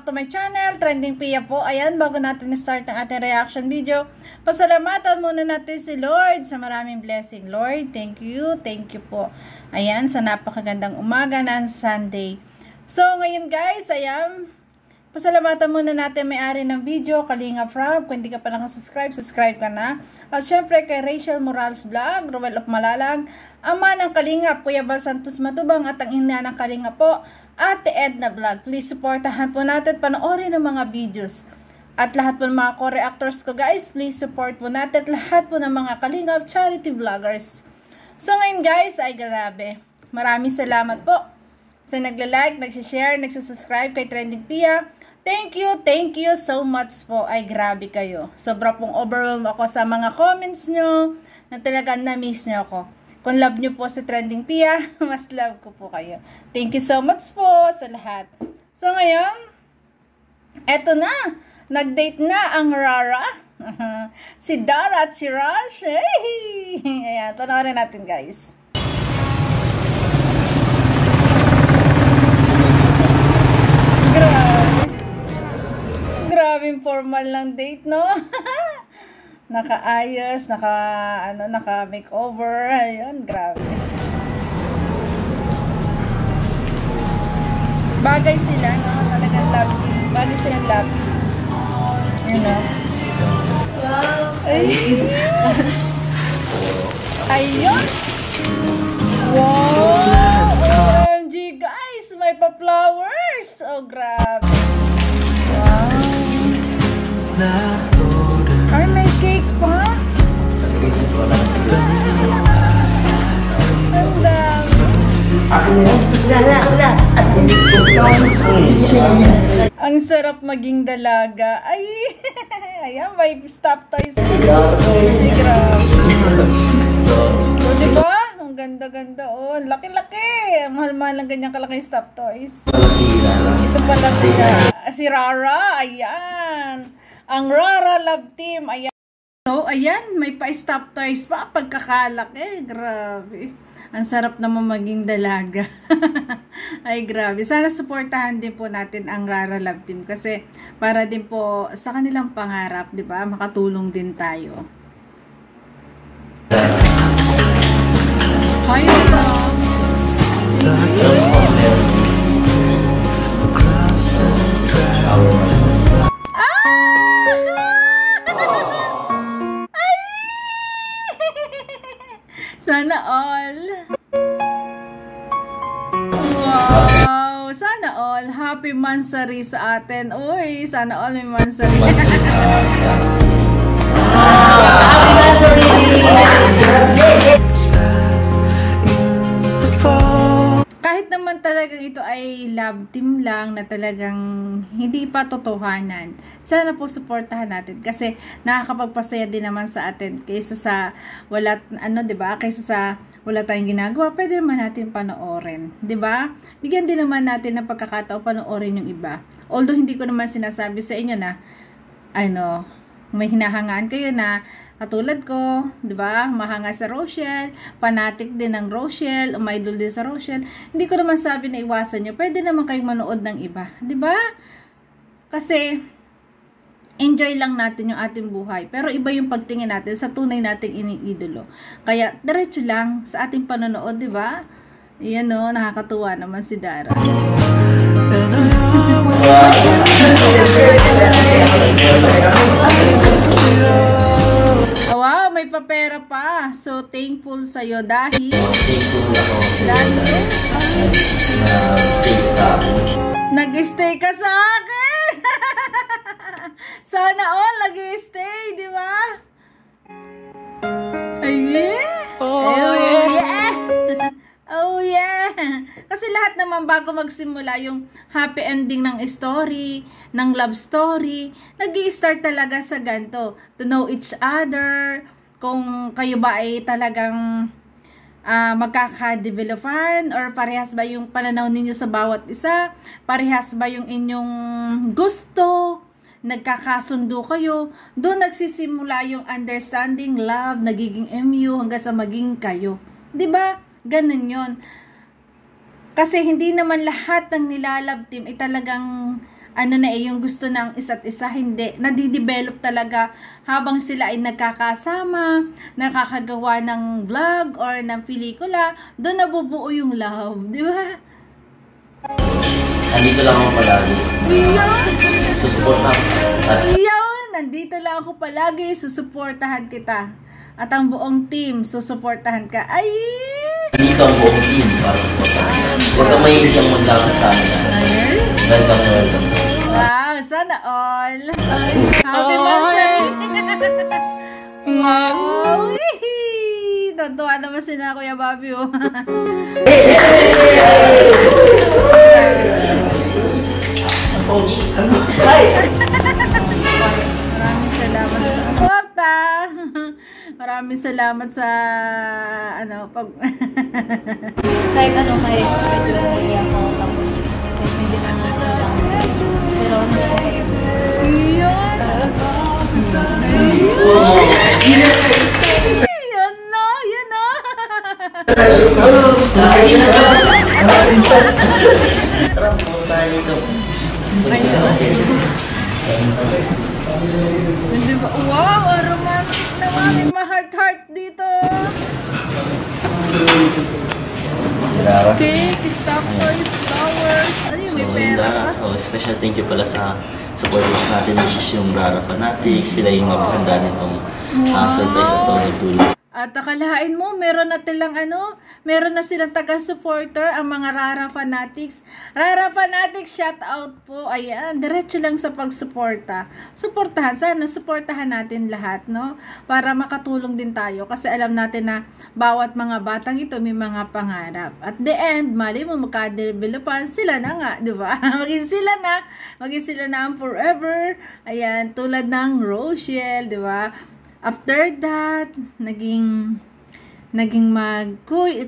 to my channel, Trending Pia po. Ayan, bago natin start ang ating reaction video, pasalamatan muna natin si Lord sa maraming blessing. Lord, thank you po. Ayan, sa napakagandang umaga ng Sunday. So, ngayon guys, ayan, pasalamatan muna natin may-ari ng video, Kalinga Frab. Kung hindi ka pa nakasubscribe, subscribe ka na. At syempre kay Rachel Morales Vlog, Roel of Malalag, Ama ng Kalinga, Kuya Bal Santos Matubang, at ang ina ng Kalinga po, Ate Edna Vlog. Please supportahan po natin, panoorin ng mga videos. At lahat po ng mga co-reactors ko guys, please support po natin at lahat po ng mga Kalinga charity vloggers. So ngayon guys, ay grabe. Maraming salamat po sa nagla-like, nagsishare, nagsasubscribe kay Trending Pia. Thank you so much po. Ay grabe kayo. Sobra pong overwhelmed ako sa mga comments nyo na talagang na-miss nyo ako. Kung love nyo po si Trending Pia, mas love ko po kayo. Thank you so much po sa lahat. So ngayon, eto na. Nag-date na ang Rara. Si Dara at si Rush. Hey! Ayan, panoorin natin guys. Grabe formal lang date, no? Nakaayos, naka makeover. Ayun, grabe. Bagay sila, no? Talagang love. Bagay silang love. You know? Wow! Ayun! Wow! OMG, guys! May pa-flowers! Oh, grabe! Wow! Ay, may cake pa? Ang dami! Ang sarap maging dalaga. Ay! Ayan, may stop toys. Ay, grabe. So, diba? Ang ganda-ganda. Oh, laki-laki. Mahal-mahal ng ganyang kalaki stop toys. Ito pala si Rara. Ayan. Ang Rara Love Team. Ayan. So, ayan. May pa-stop toys pa. Pagkakalaki. Grabe. Ang sarap naman maging dalaga. Ay, grabe. Sana supportahan din po natin ang Rara Love Team kasi para din po sa kanilang pangarap, di ba? Makatulong din tayo. Hi, sana all. Wow! Sana all. Happy Mansari sa atin. Uy, sana all may Mansari. Happy Mansari! Kahit naman talagang ito ay love team lang na talagang hindi pa totohanan, sana po supportahan natin kasi nakakapagpasaya din naman sa atin kaysa sa wala, diba? Kaysa sa wala tayong ginagawa, pwede naman natin panoorin, diba? Bigyan din naman natin ng pagkakataon panoorin yung iba. Although hindi ko naman sinasabi sa inyo na may hinahangaan kayo na katulad ko, di ba? Mahanga sa Rochelle, fanatic din ng Rochelle, idol din sa Rochelle. Hindi ko naman sabi na iwasan nyo. Pwede naman kayong manood ng iba, di ba? Kasi enjoy lang natin yung ating buhay. Pero iba yung pagtingin natin sa tunay nating iniidolo. Kaya diretso lang sa ating panonood, di ba? Yan o, nakakatuwa naman si Dara. Wow, may papera pa. So, thankful sa'yo dahil nag-stay ka sa akin. Sana all nag-stay, di ba? Oh, yeah. Oh, yeah. Kasi lahat naman bago magsimula yung happy ending ng story, ng love story, nag-i-start talaga sa ganito. To know each other, kung kayo ba ay talagang magkaka-developan or parehas ba yung pananaw ninyo sa bawat isa, parehas ba yung inyong gusto, nagkakasundo kayo, doon nagsisimula yung understanding, love, nagiging MU hanggang sa maging kayo. 'Di ba? Ganun 'yon. Kasi hindi naman lahat ng nilalove team ay talagang ano na yung gusto ng isa't isa, hindi. Nadidevelop talaga habang sila ay nagkakasama, nakakagawa ng vlog or ng pelikula, doon nabubuo yung love, di ba? Nandito lang ako palagi. Susuportahan. Yun! Nandito lang ako palagi, susuportahan kita. At ang buong team, susuportahan ka. Ay! Nandito ang buong team para susuportahan. Huwag kang mahilig ang maglakad sa amin. Welcome na welcome. Wow! Sana all! Happy birthday! Wow! Wihee! Tuntua naman si na Kuya Bobby, oh. Maraming salamat sa suporta. Maraming salamat sa pag Kahit ano, kahit medyo hindi ako, tapos kahit hindi na lang. Pero hindi ako Yun no, yun no. Tara, pumunta tayo dito. Hindi ba? Wow, ang romantic naman. May ma-heart-heart dito. Cake, stock toys, flowers. Ano yun, may So, pera yun pa? na. So, special thank you pala sa supporters natin, which is yung Rara Fanatics. Sila yung maghanda nitong surprise na to nagtulong. At akalain mo, meron na silang taga-supporter, ang mga Rara Fanatics. Rara Fanatics, shout out po. Ayan, diretso lang sa pagsuporta. Supportahan natin lahat, no? Para makatulong din tayo. Kasi alam natin na bawat mga batang ito may mga pangarap. At the end, mali mo magka-developan, sila na nga, di ba? Maging sila na ang forever. Ayan, tulad ng Rochelle, di ba? After that, naging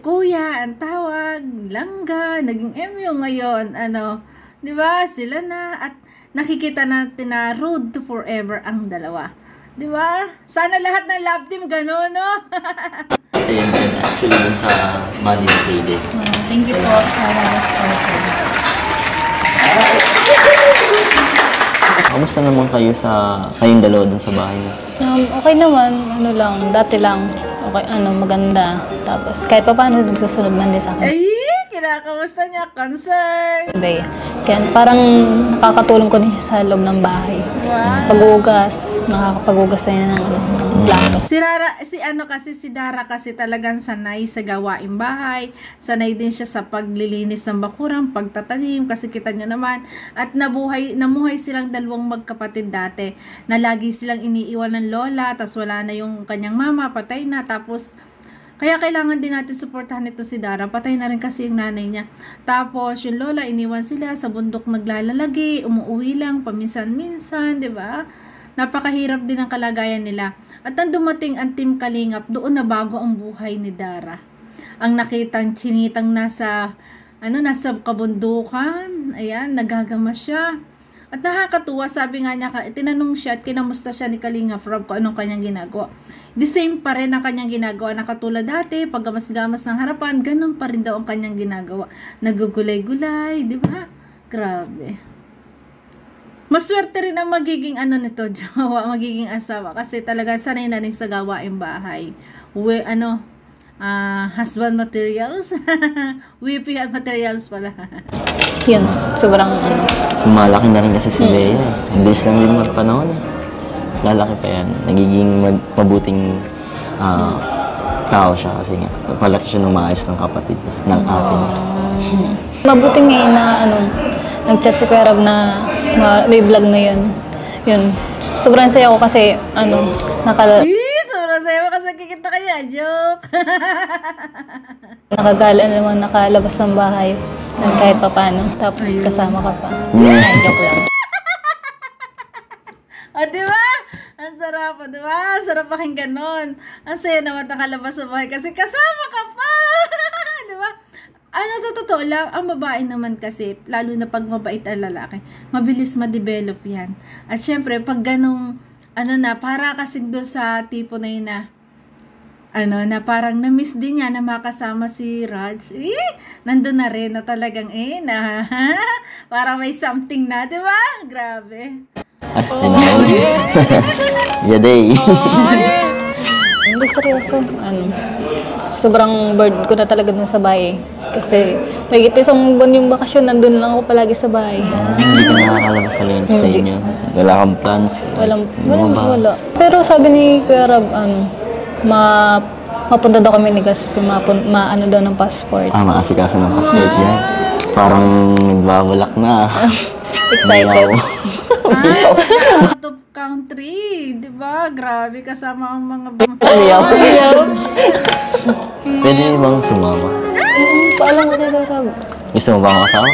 kuya ang tawag, langga, naging MU ngayon, di ba? Sila na, at nakikita natin na road to forever ang dalawa. Di ba? Sana lahat ng love team gano'n, no? Ayun din, actually dun sa Money Trading. Thank you po sa mga sponsor. Kamusta naman kayo kayong dalawa dun sa bahay niyo? Okay naman, dati lang, okay, maganda. Tapos, kahit pa paano, nagsusunod man din sa akin. Ay, kinakamusta niya, concern. Sabi, kaya parang nakakatulong ko din siya sa loob ng bahay. Wow. Sa pag-uugas, nakakapag-ugas na yan ng plato. Si Dara kasi talagang sanay sa gawaing bahay, sanay din siya sa paglilinis ng bakurang, pagtatanim, kasi kita nyo naman, at namuhay silang dalawang magkapatid dati, na lagi silang iniiwan ng lola, tapos wala na yung kanyang mama, patay na, tapos kaya kailangan din natin suportahan ito si Dara. Patay na rin kasi yung nanay niya. Tapos yung lola, iniwan sila sa bundok naglalagi, umuwi lang paminsan-minsan, 'di ba? Napakahirap din ang kalagayan nila. At nang dumating ang Team Kalingap, doon na bago ang buhay ni Dara. Ang nakitang chinitang nasa kabundukan, ayan, nagagama siya. At nakakatuwa, sabi nga niya, tinanong siya at kinamusta siya ni Kalingap Rob kung anong kanyang ginagawa. The same pa rin ang kanyang ginagawa. Nakatulad dati, paggamas-gamas ng harapan, ganun pa rin daw ang kanyang ginagawa. Nagugulay-gulay, di ba? Grabe. Maswerte rin ang magiging nito, jowa, magiging asawa. Kasi talaga sanay na rin sa gawaing bahay. Husband materials. Whipping materials pala. Yun, sobrang Malaki na rin kasi si Lea. Ang bilis lang din magpanahon eh. Lalaki pa yan. Nagiging mabuting tao siya kasi nga palaki siya ng maayos ng kapatid ng atin. Mabuti ngayon na nag-chat si Kuya Rob na may vlog na yun. Yun, sobrang saya ko kasi Sobrang saya mo kasi kikita kaya, joke. nakagala naman, nakalabas ng bahay ng kahit papano. Tapos kasama ka pa. Ay, joke lang. O, di ba? Ang sarap, di ba? Sarap pakinggan nun. Ang saya naman nakalabas sa bahay kasi kasama ka pa. Di ba? Totoo lang, ang babae naman kasi, lalo na pag mabait ang lalaki, mabilis ma-develop yan. At syempre, pag ganong, para kasing doon sa tipo na yun na, ano, na parang na-miss din niya na makasama si Raj. Nandun na rin na talagang parang may something na, di ba? Grabe. Yaday. Hindi, seryoso. Sobrang bored ko na talaga dun sa bahay. Kasi, may isang buwan yung bakasyon, nandun lang ako palagi sa bahay. Hindi ka nakakalabas sa inyo. Wala kang plans. Wala. Pero sabi ni Kuya Rab, mapunta daw kami ni Gas, maano daw ng passport. Maasikaso ng passport yan. Parang nagbabalak na. Excited. Out of country, di ba? Grabe, kasama ang mga Ayaw. Pwede bang sumama? Paalam ko na daw sabi. Gusto mo bang kasama?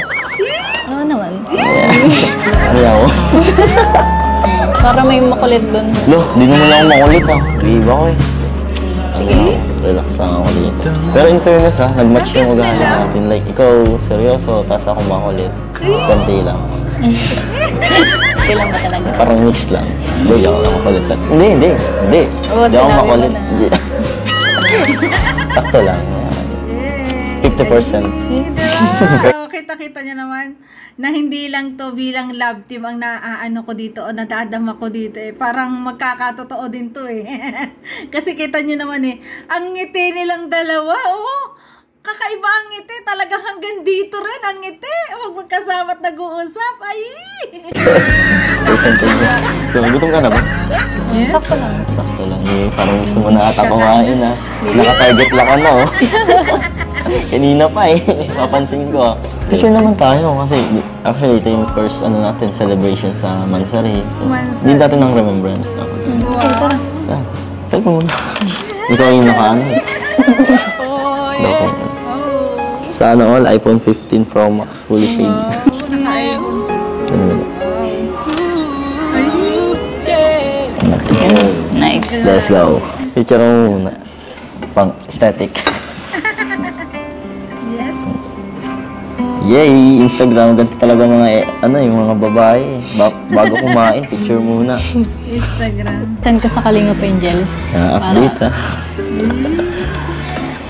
Oo naman. Ayaw. Para may makulit dun. Lo, di naman ako makulit Iba ko Sige. Relax lang ako dito. Pero in fairness nag-match yung ugali natin. Like, ikaw seryoso, tapos ako makulit. Konti lang. Kailan ba talaga? Parang mix lang. Hindi ako lang makulit. Hindi. Hindi ako makulit. Sakto lang. 50%. So, kita-kita niya naman na hindi lang to bilang love team ang naaano ko dito o nadadama ko dito Parang magkakatotoo din to Kasi kita niyo naman ang ngiti nilang dalawa, kakaiba ang ngiti. Talagang hanggang dito rin ang ngiti. Huwag magkasama at nag-uusap. So, gutom ka na ba? Yes. Sakto lang. Sakto lang. Parang gusto mo na ata kumain Naka-target lang ka na Kanina pa Papansin ko Picture naman tayo kasi actually ito yung first celebration sa Mansari. So, hindi natin ng remembrance. Selfie muna. Ikaw yung naka-ano Sana all iPhone 15 Pro Max fully paid. Nice. Let's go. Picture mo muna. Pang aesthetic. Yes. Yay! Instagram, ganito talaga yung mga babae. Bago kumain, picture muna. Instagram. Send ko sa Kalinga pa yung gels. Update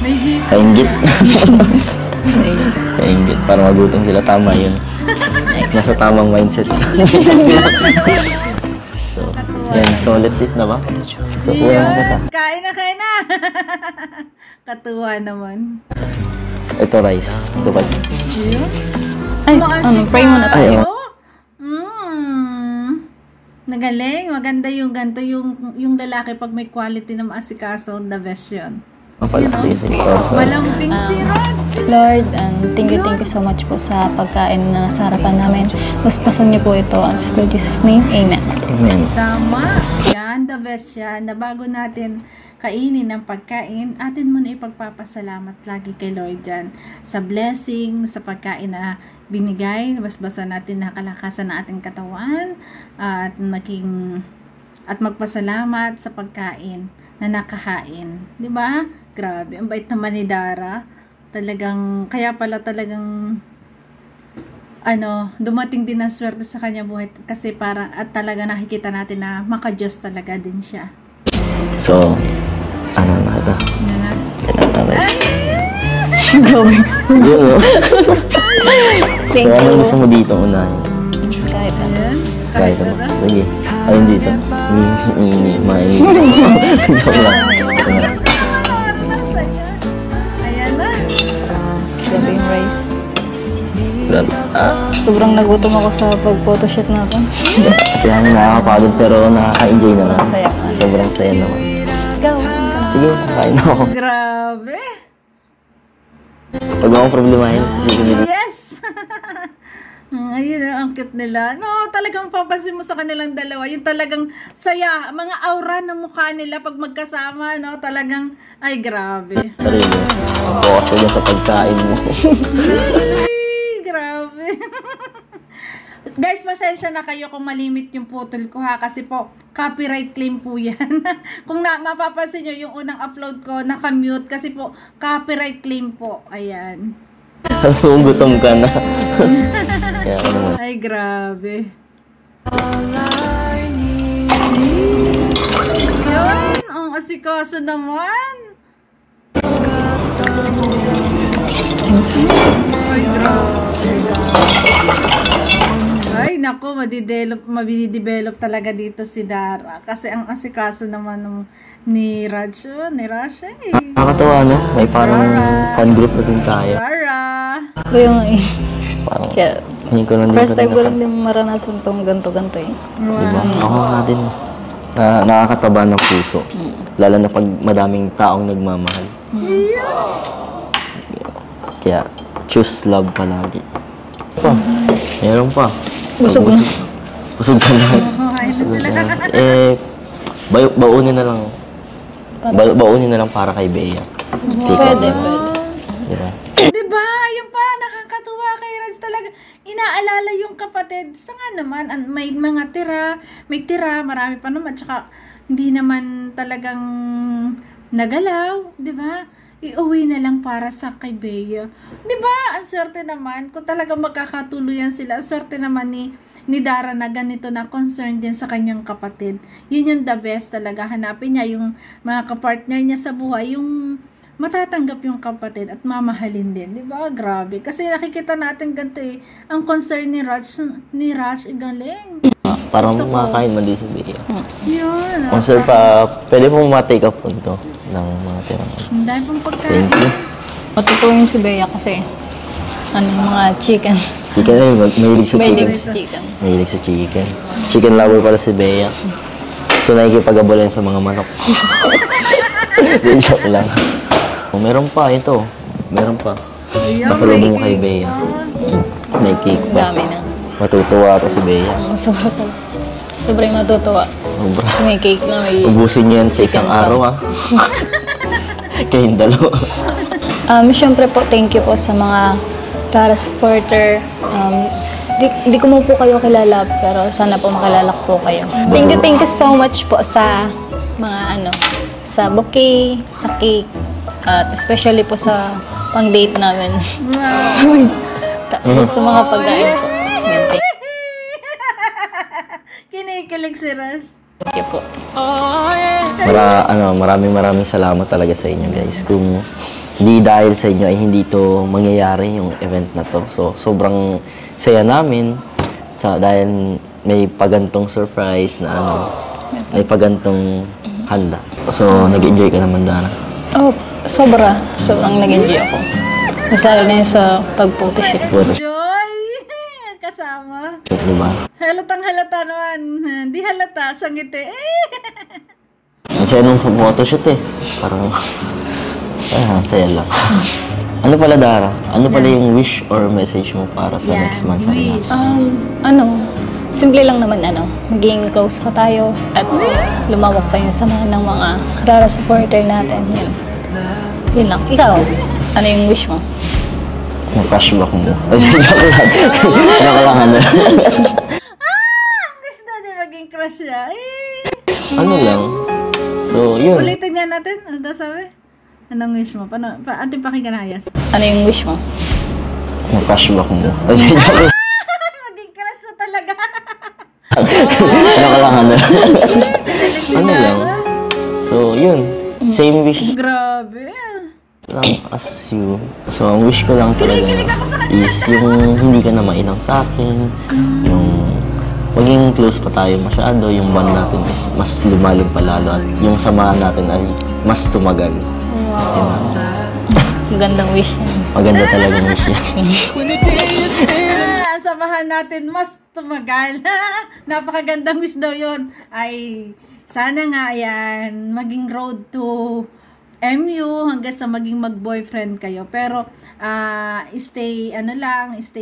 May Jesus. Kainggit. Kainggit. Para magutom sila. Tama yun. Nasa tamang mindset. So let's eat na ba? So, Kain na. Katuwa naman. Ito rice. Ito ba? Ay, pray muna tayo. Nagaling. Maganda yung ganito. Yung lalaki pag may quality na maasikaso, the best yun. Sige. Malamping si Raj. Lord, thank you so much po sa pagkain na nasa harapan namin. Paspasan niyo po ito. Ang Lord Jesus' name. Amen. Amen. Tama. Yan, the best yan. Na bago natin kainin ng pagkain, atin muna ipagpapasalamat lagi kay Lord dyan. Sa blessing, sa pagkain na binigay. Basta natin na kalakasan ng ating katawan. At magpasalamat sa pagkain na nakahain. Di ba? Grabe. Ang bait naman ni Dara. Kaya pala talagang dumating din ang swerte sa kanya buhay kasi at talaga nakikita natin na maka-Diyos talaga din siya. So, na ito? Going. So, ano gusto mo dito unahin? Kahit ano. Sige. Ayun dito. Joke lang. Ayan na. Grabe yung rice. Grabe. Sobrang nagutom ako sa pag-photoshoot natin. Kaya nakakapagod pero nakaka-enjoy naman. Masaya. Sobrang saya naman. Go. Sige, kain ako. Grabe. Pag akong problemahin, Yes! Ayun, ang cute nila. No, talagang papansin mo sa kanilang dalawa. Yung talagang saya. Mga aura ng mukha nila pag magkasama, no? Talagang, ay, grabe. sarili. Focus ka dyan sa pagkain mo. Ay, grabe. Guys, pasensya na kayo kung malimit yung putol ko kasi po, copyright claim po yan. Kung mapapansin nyo, yung unang upload ko, naka-mute kasi po, copyright claim po. Ayan. Gutom ka na. Kaya ako naman. Ay, grabe. Yun, ang asikaso naman. Ay, naku, madidevelop talaga dito si Dara. Kasi ang asikaso naman ni Raj, eh. Nakakatawa, no? May parang fan group na din tayo. Dara! Kaya nga eh. Parang, Kaya, hindi ko lang din first time ko lang din maranasan tong ganto-ganto eh. Diba? Ako nga din. Nakakataba ng puso. Lalo na pag madaming taong nagmamahal. Kaya, choose love palagi. Meron pa. Busog na. Busog ka na. Baunin na lang. Baunin na lang para kay Bea. Pwede. Diba? Diba? Yung pa, nakakatuwa kay Raj talaga. Inaalala yung kapatid. Sa nga naman, may mga may tira, marami pa naman. Tsaka, hindi naman talagang nagalaw. Diba? Iuwi na lang para sa kay Bea. Diba? Ang swerte naman. Kung talagang magkakatuluyan sila, ang swerte naman ni Dara na ganito na concerned din sa kanyang kapatid. Yun yung the best talaga. Hanapin niya yung mga kapartner niya sa buhay, yung matatanggap yung kapatid at mamahalin din. Diba? Grabe. Kasi nakikita natin ganito eh. Ang concern ni Raj, galing. Parang makakain mo din si Bea. Yun. Kung sir pa, pwede mo ma-take up po ito ng mga tirang. Ang dahil pong pagkain. Thank you. Matutuwa yung si Bea kasi mga chicken. Chicken ay mahilig sa chicken. Chicken. Mahilig sa chicken. Chicken lover pala si Bea. So nakikipag-abulan sa mga manok. Di joke lang. Meron pa ito. Meron pa. Pasalubong kay Bea. May cake pa. Dami na. Matutuwa ito si Bea. Sobrang matutuwa. Sobra. May cake na may... Ubusin niyan sa isang araw Kayong dalawa. Siyempre po, thank you po sa mga Dara supporter. Di ko mo po kayo kilala, pero sana po makilala ko po kayo. Thank you so much po sa mga sa bouquet, sa cake, at especially po sa pang-date namin. Tapos sa mga pagkain po. Kinikilig si Raj. Thank you po. Maraming salamat talaga sa inyo guys. Kung hindi dahil sa inyo ay hindi to mangyayari yung event na to. So, sobrang saya namin dahil may pagantong surprise na may pagantong handa. So, nag-enjoy ka naman, Dara? Oh, sobrang nag-enjoy ako. Masala na yun sa pag-photoshoot. Joy! Kasama. Diba? Halatang halata naman. Hindi halata, sa ngiti. Ang saya nung photoshoot eh. Parang, saya lang. Ano pala, Dara? Ano pala yung wish or message mo para sa next month sa reaction? Simple lang naman maging close pa tayo at lumawak pa yung samahan ng mga Dara supporter natin. Yun lang. Ikaw, ano yung wish mo? Yung flashback mo. Joke lang. Gusto niya maging crush siya. Ano lang? So, yun. Ulitin niya natin. Ano daw sabi? Anong wish mo? Ating pakinggan ayas. Ano yung wish mo? Yung flashback mo. Maging crush mo talaga. Joke lang. Ano lang? So, yun. Same wish Grabe. lang as you. So, ang wish ko lang talaga is yung hindi ka na mainang sa akin. Yung maging close pa tayo masyado. Yung bond natin is mas lumalim pa lalo. At yung samahan natin ay mas tumagal. Wow. Magandang wish yan. Maganda talagang wish yan. Samahan natin mas tumagal. Napakagandang wish daw yun. Ay, sana nga yan, maging road to MU hanggang sa maging mag-boyfriend kayo. Pero, stay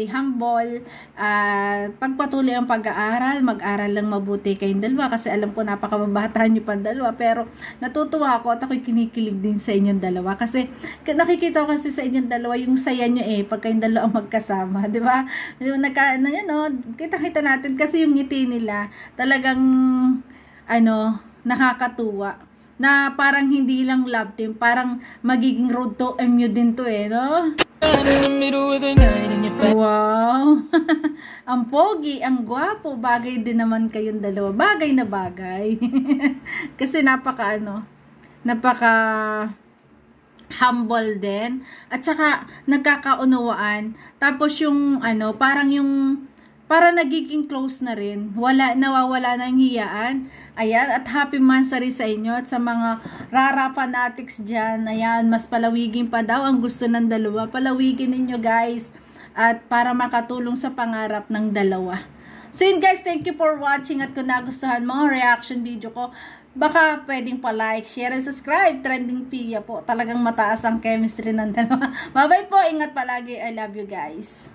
humble. Pagpatuloy ang pag-aaral, mag-aral lang mabuti kayong dalawa. Kasi alam ko, napakababatahan niyo pa dalawa. Pero, natutuwa ako at ako'y kinikilig din sa inyong dalawa. Kasi, nakikita ko kasi sa inyong dalawa, yung saya nyo pag kayong dalawa ang magkasama. Di ba? Yung kita-kita natin kasi yung ngiti nila, talagang, nakakatuwa. Na parang hindi lang love team, parang magiging road to MU din to no? Wow! Ang pogi, ang gwapo, bagay din naman kayong dalawa. Bagay na bagay. Kasi napaka humble din, at saka nagkakaunawaan, tapos yung parang nagiging close na rin, nawawala na yung hiyaan. Ayan, at happy Mansari sa inyo at sa mga Rara fanatics dyan. Ayan, mas palawigin pa daw ang gusto ng dalawa. Palawigin ninyo guys, at para makatulong sa pangarap ng dalawa. So yun guys, thank you for watching, at kung nagustuhan mo ang reaction video ko, baka pwedeng pa-like, share, and subscribe. Trending Pia po. Talagang mataas ang chemistry ng dalawa. Bye-bye po. Ingat palagi. I love you guys.